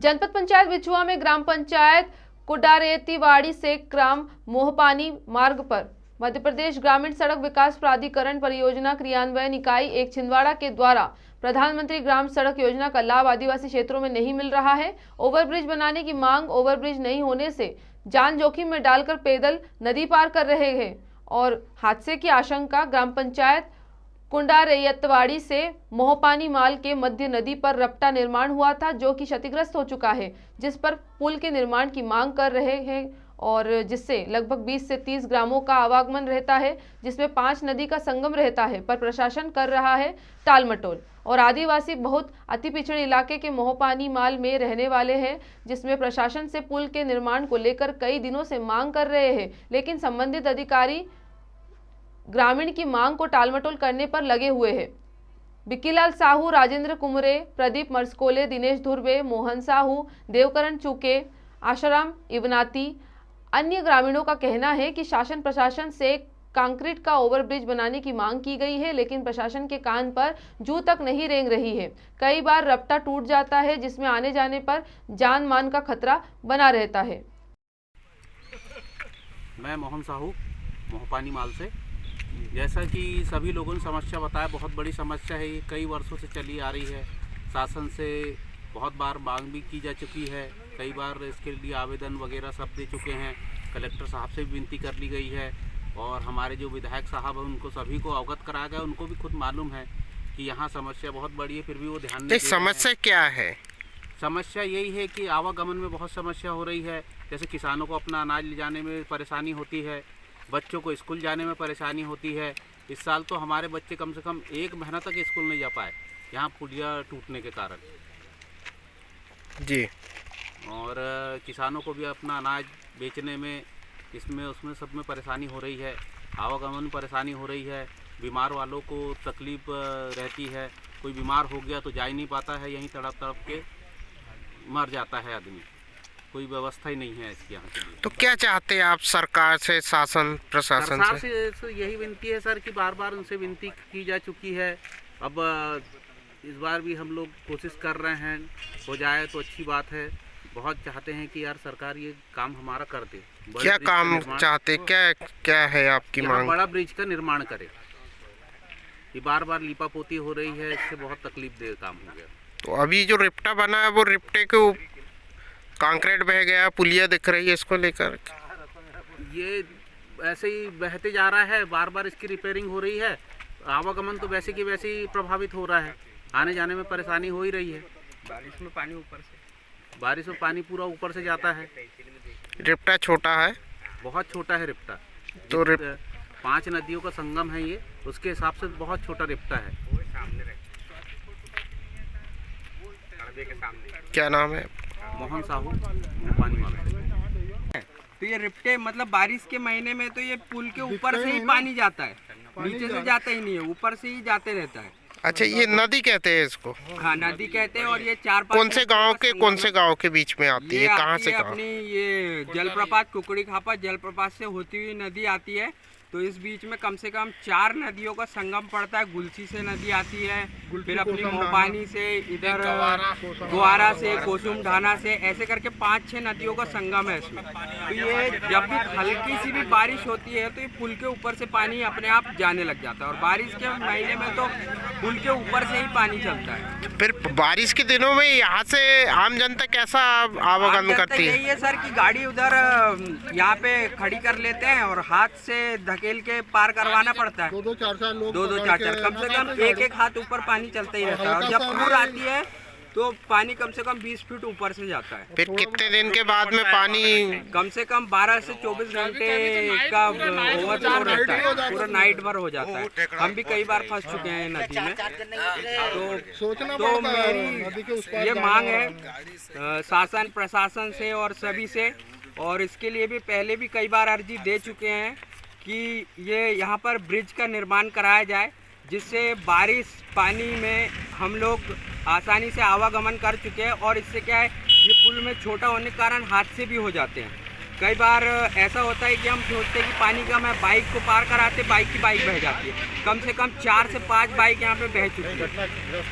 जनपद पंचायत बिछुआ में ग्राम पंचायत कुडारेतीवाड़ी से ग्राम मोहपानी मार्ग पर मध्य प्रदेश ग्रामीण सड़क विकास प्राधिकरण परियोजना क्रियान्वयन इकाई एक छिंदवाड़ा के द्वारा प्रधानमंत्री ग्राम सड़क योजना का लाभ आदिवासी क्षेत्रों में नहीं मिल रहा है। ओवरब्रिज बनाने की मांग, ओवरब्रिज नहीं होने से जान जोखिम में डालकर पैदल नदी पार कर रहे हैं और हादसे की आशंका। ग्राम पंचायत कुंडारेयतवाड़ी से मोहपानी माल के मध्य नदी पर रपटा निर्माण हुआ था जो कि क्षतिग्रस्त हो चुका है, जिस पर पुल के निर्माण की मांग कर रहे हैं और जिससे लगभग 20 से 30 ग्रामों का आवागमन रहता है, जिसमें 5 नदी का संगम रहता है, पर प्रशासन कर रहा है टालमटोल। और आदिवासी बहुत अति पिछड़े इलाके के मोहपानी माल में रहने वाले हैं, जिसमें प्रशासन से पुल के निर्माण को लेकर कई दिनों से मांग कर रहे हैं, लेकिन संबंधित अधिकारी ग्रामीण की मांग को टालमटोल करने पर लगे हुए हैं। बिक्कीलाल साहू, राजेंद्र कुमरे, प्रदीप मर्सकोले, दिनेश धुर्वे, मोहन साहू, देवकरण चुके, आशाराम इवनाती अन्य ग्रामीणों का कहना है कि शासन प्रशासन से कंक्रीट का ओवरब्रिज बनाने की मांग की गई है, लेकिन प्रशासन के कान पर जू तक नहीं रेंग रही है। कई बार रपटा टूट जाता है, जिसमें आने जाने पर जान मान का खतरा बना रहता है। मैं मोहन साहू, मोहपानी माल से। जैसा कि सभी लोगों ने समस्या बताया, बहुत बड़ी समस्या है, ये कई वर्षों से चली आ रही है। शासन से बहुत बार मांग भी की जा चुकी है, कई बार इसके लिए आवेदन वगैरह सब दे चुके हैं। कलेक्टर साहब से भी विनती कर ली गई है और हमारे जो विधायक साहब हैं उनको सभी को अवगत कराया गया। उनको भी खुद मालूम है कि यहाँ समस्या बहुत बड़ी है, फिर भी वो ध्यान नहीं दे रहे हैं। समस्या क्या है? समस्या यही है कि आवागमन में बहुत समस्या हो रही है। जैसे किसानों को अपना अनाज ले जाने में परेशानी होती है, बच्चों को स्कूल जाने में परेशानी होती है। इस साल तो हमारे बच्चे कम से कम 1 महीना तक स्कूल नहीं जा पाए, यहाँ पुलिया टूटने के कारण जी। और किसानों को भी अपना अनाज बेचने में, इसमें उसमें सब में परेशानी हो रही है। आवागमन में परेशानी हो रही है। बीमार वालों को तकलीफ रहती है, कोई बीमार हो गया तो जा ही नहीं पाता है, यहीं तड़प तड़प के मर जाता है आदमी। कोई व्यवस्था ही नहीं है इसके यहाँ के लिए। तो क्या चाहते हैं आप सरकार से, शासन प्रशासन से यही विनती है सर कि बार बार उनसे विनती की जा चुकी है। अब इस बार भी हम लोग कोशिश कर रहे हैं, हो जाए तो अच्छी बात है। बहुत चाहते हैं कि यार सरकार ये काम हमारा कर दे। क्या काम चाहते, क्या है आपकी मांग? बड़ा ब्रिज का निर्माण करे। ये बार बार लीपापोती हो रही है, इससे बहुत तकलीफ दे काम हो गया। तो अभी जो रिप्टा बना है वो रिप्टे के कंक्रीट बह गया, पुलिया दिख रही है, इसको लेकर ये ऐसे ही बहते जा रहा है, बार बार इसकी रिपेयरिंग हो रही है। आवागमन तो वैसे की वैसे ही प्रभावित हो रहा है, आने जाने में परेशानी हो ही रही है। बारिश में पानी पूरा ऊपर से जाता है। रिप्टा छोटा है, बहुत छोटा है रिप्टा। तो 5 नदियों का संगम है ये, उसके हिसाब से बहुत छोटा रिप्टा है। क्या नाम है? मोहन साहू, मोहपानी माल। तो ये रिप्टे मतलब बारिश के महीने में तो ये पुल के ऊपर से ही पानी जाता है, नीचे से जाता ही नहीं है, ऊपर से ही जाते रहता है। अच्छा, ये नदी कहते हैं इसको? हाँ, नदी कहते हैं। और ये 4-5 कौन से गांव के बीच में आती है? कहाँ से गाँव? अपनी ये जलप्रपात कुकड़ी खापा जलप्रपात से होती हुई नदी आती है। तो इस बीच में कम से कम 4 नदियों का संगम पड़ता है। गुलसी से नदी आती है, फिर अपनी मोहपानी से, इधर गुआरा से, कोसुम ढाना से, ऐसे करके 5-6 नदियों का संगम है इसमें। तो ये जब भी हल्की सी भी बारिश होती है तो ये पुल के ऊपर से पानी अपने आप जाने लग जाता है। और बारिश के महीने में तो पुल के ऊपर से ही पानी चलता है। फिर बारिश के दिनों में यहाँ से आम जनता कैसा आवागमन करती है? यही है सर कि गाड़ी उधर यहाँ पे खड़ी कर लेते हैं और हाथ से धकेल के पार करवाना पड़ता है। 2-4 लोग 2-4 कम से कम एक हाथ ऊपर पानी चलता ही रहता है। और जब पूर आती है तो पानी कम से कम 20 फीट ऊपर से जाता है। फिर कितने दिन के बाद में पानी? कम से कम 12 से 24 घंटे का ओवरफ्लो रहता है, पूरा नाइट भर हो जाता है। हम भी कई बार फंस चुके हैं नदी में। तो मेरी ये मांग है शासन प्रशासन से और सभी से, और इसके लिए भी पहले भी कई बार अर्जी दे चुके हैं कि ये यहाँ पर ब्रिज का निर्माण कराया जाए, जिससे बारिश पानी में हम लोग आसानी से आवागमन कर चुके हैं। और इससे क्या है, ये पुल में छोटा होने के कारण हादसे भी हो जाते हैं। कई बार ऐसा होता है कि हम सोचते हैं कि पानी कम है, बाइक को पार कराते, बाइक की बाइक बह जाती है। कम से कम 4 से 5 बाइक यहाँ पे बह चुकी है।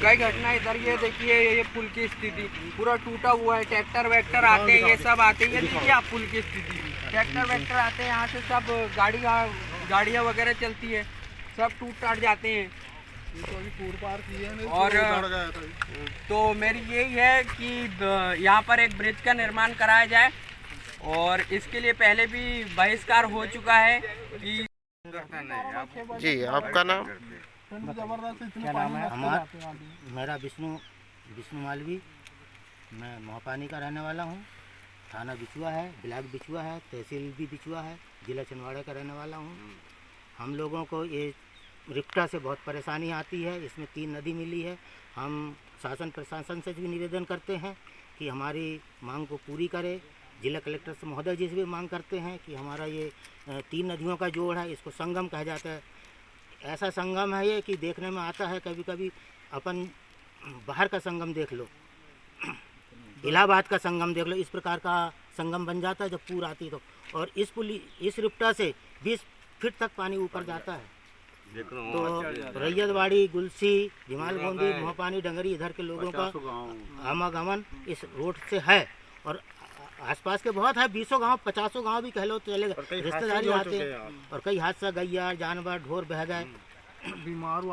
कई घटना इधर ये देखिए, ये पुल की स्थिति पूरा टूटा हुआ है। ट्रैक्टर वैक्टर आते हैं, ये सब आते हैं। ये देखिए आप पुल की स्थिति, ट्रैक्टर वैक्टर आते हैं, यहाँ से सब गाड़ियाँ वगैरह चलती है, सब टूट टाट जाते हैं। और तो मेरी यही है कि यहाँ पर एक ब्रिज का निर्माण कराया जाए, और इसके लिए पहले भी बहिष्कार हो चुका है कि जी आपका नाम? क्या नाम है? मेरा विष्णु मालवी। मैं मोहपानी का रहने वाला हूँ। थाना बिचुआ है, ब्लॉक बिचुआ है, तहसील भी बिचुआ है, जिला छिंदवाड़ा का रहने वाला हूँ। हम लोगों को ये रिप्टा से बहुत परेशानी आती है। इसमें 3 नदी मिली है। हम शासन प्रशासन से भी निवेदन करते हैं कि हमारी मांग को पूरी करे। जिला कलेक्टर से महोदय जी से भी मांग करते हैं कि हमारा ये 3 नदियों का जोड़ है, इसको संगम कहा जाता है। ऐसा संगम है ये कि देखने में आता है, कभी कभी अपन बाहर का संगम देख लो, इलाहाबाद का संगम देख लो, इस प्रकार का संगम बन जाता है जब पूर आती तो। और इस रिप्टा से 20 फीट तक पानी ऊपर जाता है। तो रैयतवाड़ी, गुलसी, भिमाल गोंदी, मोहपानी, डंगरी इधर के लोगों का आवागमन इस रोड से है। और आसपास के बहुत है, 20 गांव, 50 गांव भी कह लो तो चलेगा। रिश्तेदारी आते हैं, और कई हादसा, गैया जानवर ढोर बह गए। बीमार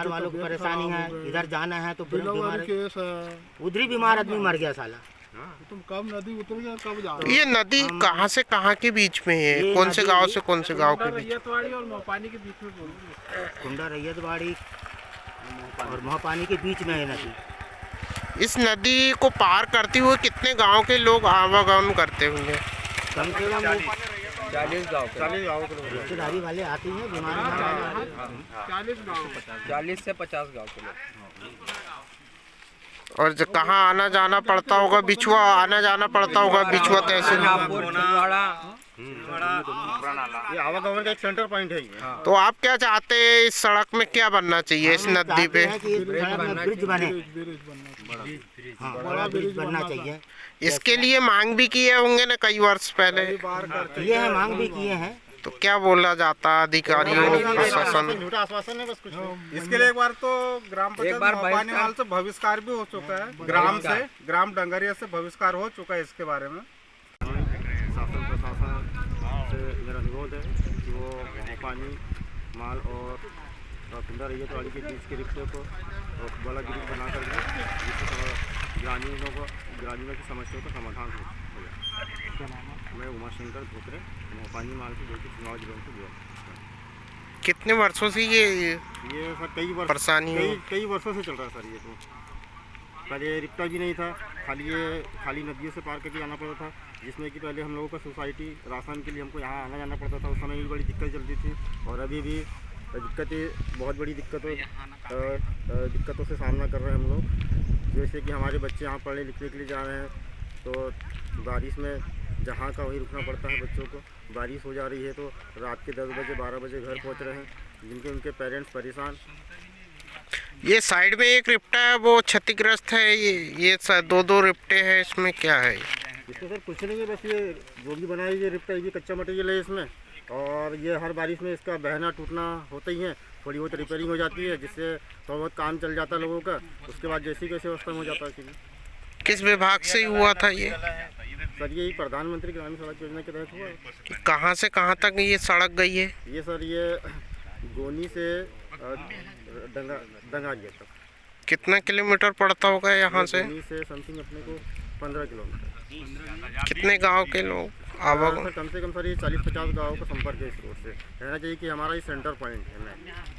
वालों की परेशानी है। इधर जाना है तो उधर ही बीमार आदमी मर गया साला। तुम कब नदी उतर गया, कब जा ये नदी कहाँ से कहाँ के बीच में है? कौन से गांव से कौन से गांव के बीच? रैयतवाड़ी और मोहपानी के बीच में कुंडा रैयतवाड़ी और मोहपानी के बीच में है नदी। इस नदी को पार करते हुए कितने गांव के लोग आवागमन करते होंगे? कम से कम 40 गाँव के रिश्तेदारी वाले आते हैं, बीमार वाले 40 से 50 गाँव के लोग। और कहाँ आना जाना पड़ता होगा? बिचुआ आना जाना पड़ता होगा, बिचुआ तहसील। ये आवागमन का एक सेंटर पॉइंट है ये। तो आप क्या चाहते हैं, इस सड़क में क्या बनना चाहिए? इस नदी पे ब्रिज बने, बड़ा ब्रिज बनना चाहिए। इसके लिए मांग भी किए होंगे ना कई वर्ष पहले? ये है, मांग भी किए हैं। तो क्या बोला जाता है अधिकारियों, प्रशासन? झूठा आश्वासन है बस, कुछ नहीं। इसके लिए एक बार तो ग्राम पंचायत मोहपानी वाल से बहिष्कार भी हो चुका है। ग्राम डंगरिया से बहिष्कार हो चुका है इसके बारे में। शासन प्रशासन से मेरा अनुरोध है कि वो मोहपानी माल और कुंडा रैयतवाड़ी के बीच के रिश्ते को बड़ा ब्रिज बना कर दें, जिससे ग्रामीणों की समस्याओं का समाधान हो। मैं उमाशंकर धोत्रे, मोहपानी माल की, जो कि चुनाव जिलों से जुड़ा। कितने वर्षों से ये सर परेशानी कई वर्षों से चल रहा है सर। ये तो पहले रिप्टा भी नहीं था, खाली नदियों से पार करके आना पड़ता था, जिसमें कि पहले हम लोगों का सोसाइटी राशन के लिए हमको यहाँ आना जाना पड़ता था। उस समय भी बड़ी दिक्कत चलती थी, और अभी भी बहुत बड़ी दिक्कतों से सामना कर रहे हैं हम लोग। जैसे कि हमारे बच्चे यहाँ पढ़ने लिखने के लिए जा रहे हैं, तो बारिश में जहाँ का वहीं रुकना पड़ता है बच्चों को। बारिश हो जा रही है तो रात के 10 बजे 12 बजे घर पहुँच रहे हैं, जिनके उनके पेरेंट्स परेशान। ये साइड में एक रिप्टा है वो क्षतिग्रस्त है, ये 2 रिप्टे हैं, इसमें क्या है? इसमें सर कुछ नहीं है, बस ये जो भी बनाई ये रिप्टा, ये कच्चा मटेरियल है इसमें, और ये हर बारिश में इसका बहना टूटना होता ही है। थोड़ी बहुत रिपेयरिंग हो जाती है, जिससे थोड़ा बहुत काम चल जाता है लोगों का। उसके बाद जैसी कैसे व्यवस्था हो जाता है। किस विभाग से हुआ था ये? सर ये प्रधानमंत्री ग्रामीण सड़क योजना के तहत हुआ है। कहाँ से कहाँ तक ये सड़क गई है? ये सर ये गोनी से डंगारिया तक। कितना किलोमीटर पड़ता होगा यहाँ से? गोनी से समथिंग अपने को 15 किलोमीटर। कितने गांव के लोग आवागमन? कम से कम सर ये 40-50 गाँव का संपर्क है इस रोड से। कहना चाहिए कि हमारा ये सेंटर पॉइंट है।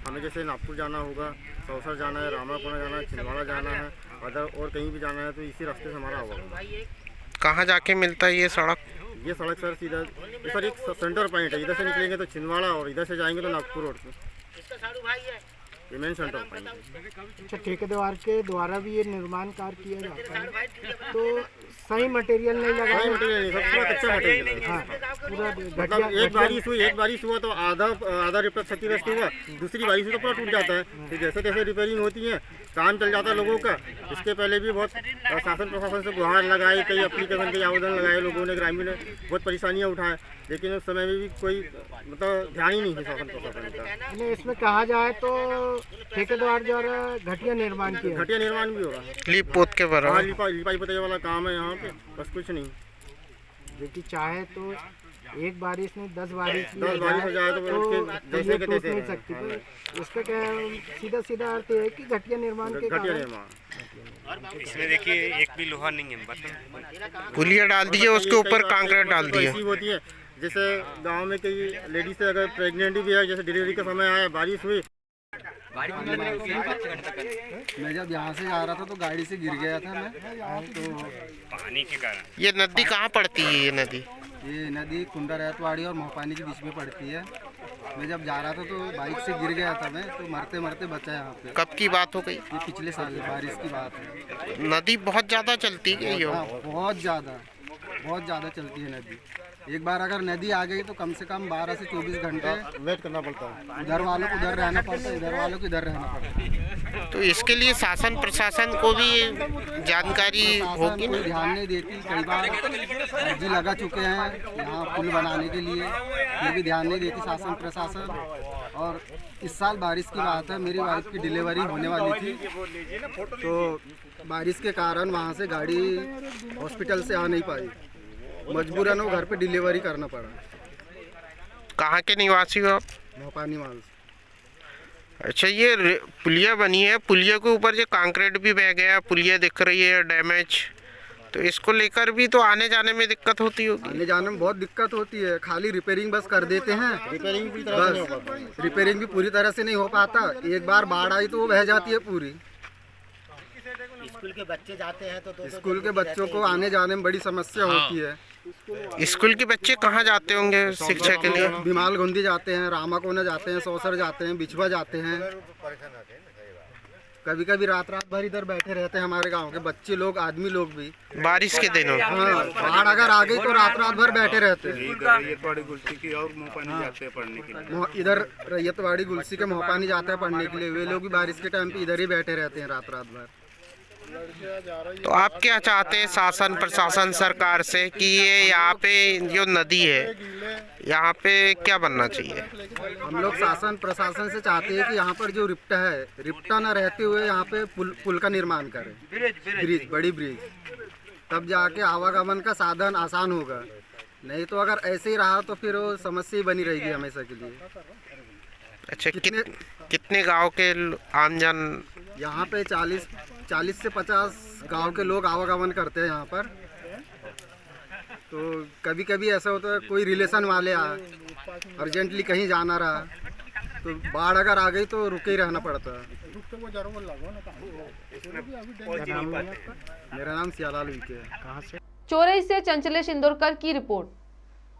हमें जैसे नागपुर जाना होगा, सौसर जाना है, रामाकोना जाना है, छिंदवाड़ा जाना है, अदर और कहीं भी जाना है, तो इसी रास्ते से हमारा होगा। कहाँ जाके मिलता है ये सड़क? ये सड़क सर सीधा सर एक सेंटर पॉइंट है। इधर से निकलेंगे तो छिंदवाड़ा, और इधर से जाएंगे तो नागपुर रोड से। ये मेन सेंटर पॉइंट है। अच्छा, ठेकेदार के द्वारा भी ये निर्माण कार्य किया जाता है, तो सही मटेरियल नहीं लगा, सही मटेरियल नहीं, सब पूरा कच्चा मटेरियल है। हाँ, मतलब एक बारिश हुआ तो आधा रिपेयर क्षतिग्रस्त हुआ, दूसरी बारिश हुई तो पूरा टूट जाता है। तो जैसे जैसे रिपेयरिंग होती है काम चल जाता है लोगों का। इसके पहले भी बहुत शासन प्रशासन से गुहार लगाए, कई एप्लीकेशन के आवेदन लगाए लोगों ने, ग्रामीण ने बहुत परेशानियाँ उठाए, लेकिन उस समय में भी कोई मतलब ध्यान ही नहीं है शासन प्रशासन का। इसमें कहा जाए तो ठेकेदार द्वारा घटिया निर्माण किया, घटिया निर्माण भी हो रहा है, लीप पोत के बराबर। लिपाई पोताई वाला काम है यहाँ पे, बस कुछ नहीं। जो कि चाहे तो एक बारिश नहीं 10 बारिश हो जाए तो ये टूट नहीं सकती। पर इसका क्या सीधा सीधा अर्थ है कि घटिया निर्माण के घटिया कारण निर्माण। इसमें देखिए एक भी लोहा नहीं है, पुलिया डाल दिए, उसके ऊपर कंक्रीट डाल दिया। ऐसी होती है जैसे गांव में कई लेडीज से अगर प्रेग्नेंट भी है, जैसे डिलीवरी का समय आया, बारिश हुई। मैं जब यहाँ से जा रहा था तो गाड़ी से गिर गया था मैं, तो पानी के कारण। ये नदी कहाँ पड़ती है? ये नदी कुंडा रैतवाड़ी और मोहपानी के बीच में पड़ती है। मैं जब जा रहा था तो बाइक से गिर गया था मैं, तो मरते मरते बचा यहाँ पे। कब की बात हो गई? ये पिछले साल बारिश की बात है। नदी बहुत ज्यादा चलती है ये। हाँ, बहुत ज़्यादा चलती है नदी। एक बार अगर नदी आ गई तो कम से कम 12 से 24 घंटे वेट करना पड़ता है। उधर वालों को उधर रहना पड़ता है, इधर वालों को इधर रहना पड़ता है। तो इसके लिए शासन प्रशासन को भी जानकारी होगी ना? ध्यान नहीं देती। कई बार अर्जी लगा चुके हैं यहाँ पुल बनाने के लिए, फिर भी ध्यान नहीं देती शासन प्रशासन। और इस साल बारिश की बात है, मेरी वाइफ की डिलीवरी होने वाली थी, तो बारिश के कारण वहाँ से गाड़ी हॉस्पिटल से आ नहीं पाई, मजबूरन वो घर पे डिलीवरी करना पड़ा। कहाँ के निवासी हो आप? मोहपानी माल। अच्छा, ये पुलिया बनी है, पुलिया के ऊपर जो कंक्रीट भी बह गया, पुलिया दिख रही है डैमेज, तो इसको लेकर भी तो आने जाने में दिक्कत होती होगी। आने जाने में बहुत दिक्कत होती है। खाली रिपेयरिंग बस कर देते हैं, रिपेयरिंग भी पूरी तरह से नहीं हो पाता। एक बार बाढ़ आई तो वो बह जाती है पूरी। स्कूल के बच्चे जाते हैं तो स्कूल के बच्चों को आने जाने में बड़ी समस्या होती है। स्कूल के बच्चे कहाँ जाते होंगे शिक्षा के लिए? बिमाल गुंदी जाते हैं, रामाकोना जाते हैं, सौसर जाते हैं, बिछवा जाते हैं। कभी कभी रात भर इधर बैठे रहते हैं हमारे गांव के बच्चे लोग, आदमी लोग भी। बारिश के दिनों? हाँ, बाढ़ अगर आ गई तो रात भर बैठे रहते हैं। इधर रैयतवाड़ी गुलसी के मोहपानी जाते हैं पढ़ने के लिए, वे लोग भी बारिश के टाइम पे इधर ही बैठे रहते हैं रात भर। तो आप क्या चाहते हैं शासन प्रशासन सरकार से कि ये यहाँ पे जो नदी है यहाँ पे क्या बनना चाहिए? हम लोग शासन प्रशासन से चाहते हैं कि यहाँ पर जो रिप्टा है, रिप्टा न रहते हुए यहाँ पे पुल का निर्माण करें, ब्रिज, बड़ी ब्रिज, तब जाके आवागमन का साधन आसान होगा। नहीं तो अगर ऐसे ही रहा तो फिर वो समस्या ही बनी रहेगी हमेशा के लिए। अच्छा, कितने गांव के आमजन यहाँ पे 40 से 50 गांव के लोग आवागमन करते हैं यहाँ पर। तो कभी कभी ऐसा होता है कोई रिलेशन वाले अर्जेंटली कहीं जाना रहा तो बाढ़ अगर आ गई तो रुके ही रहना पड़ता है। मेरा नाम सियालाल विके है। चोरई से चंचलेश इंदौरकर की रिपोर्ट।